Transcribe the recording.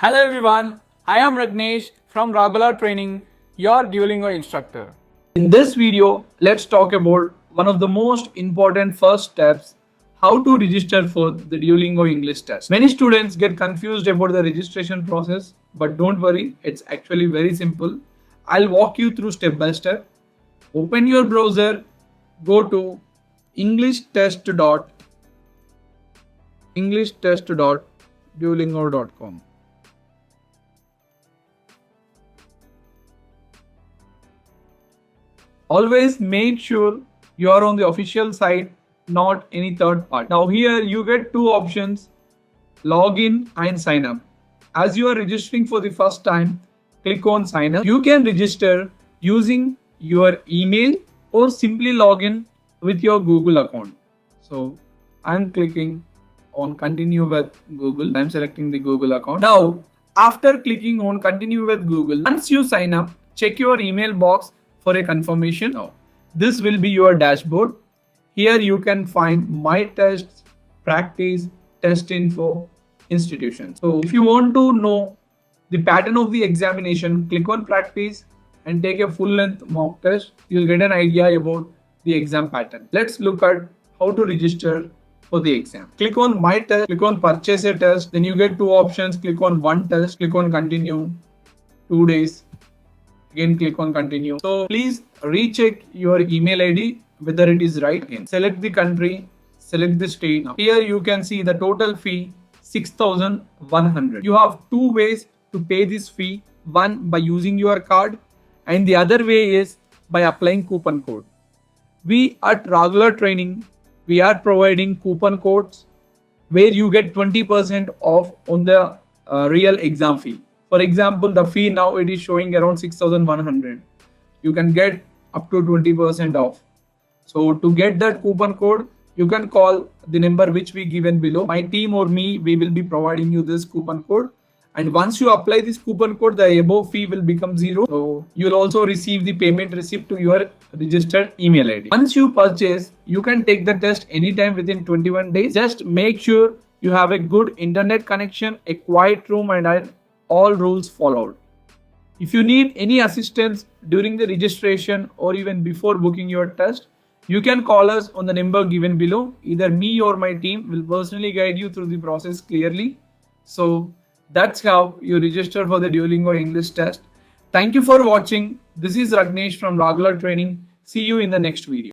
Hello everyone, I am Ragnesh from Regular Training, your Duolingo instructor. In this video, let's talk about one of the most important first steps, how to register for the Duolingo English Test. Many students get confused about the registration process, but don't worry, it's actually very simple. I'll walk you through step by step. Open your browser, go to englishtest.duolingo.com. Always make sure you are on the official site, not any third party. Now here you get two options, login and sign up. As you are registering for the first time, click on sign up. You can register using your email or simply log in with your Google account. So I'm clicking on continue with Google. I'm selecting the Google account. Now after clicking on continue with Google, once you sign up, check your email box for a confirmation. Now, this will be your dashboard. Here you can find my tests, practice, test info, institution. So if you want to know the pattern of the examination, click on practice and take a full length mock test. You'll get an idea about the exam pattern. Let's look at how to register for the exam. Click on my test, click on purchase a test. Then you get two options. Click on one test, click on continue, 2 days. Again click on continue. So please recheck your email ID whether it is right. Again select the country, select the state. Now, here you can see the total fee 6,100. You have two ways to pay this fee. One by using your card and the other way is by applying coupon code. We at Regular Training, we are providing coupon codes where you get 20% off on the real exam fee. For example, the fee now it is showing around 6,100. You can get up to 20% off. So to get that coupon code, you can call the number which we given below. My team or me, we will be providing you this coupon code. And once you apply this coupon code, the above fee will become zero. So you'll also receive the payment receipt to your registered email ID. Once you purchase, you can take the test anytime within 21 days. Just make sure you have a good internet connection, a quiet room and all rules followed. If you need any assistance during the registration or even before booking your test, you can call us on the number given below. Either me or my team will personally guide you through the process clearly. So that's how you register for the Duolingo English Test. Thank you for watching. This is Ragnesh from Regular Training. See you in the next video.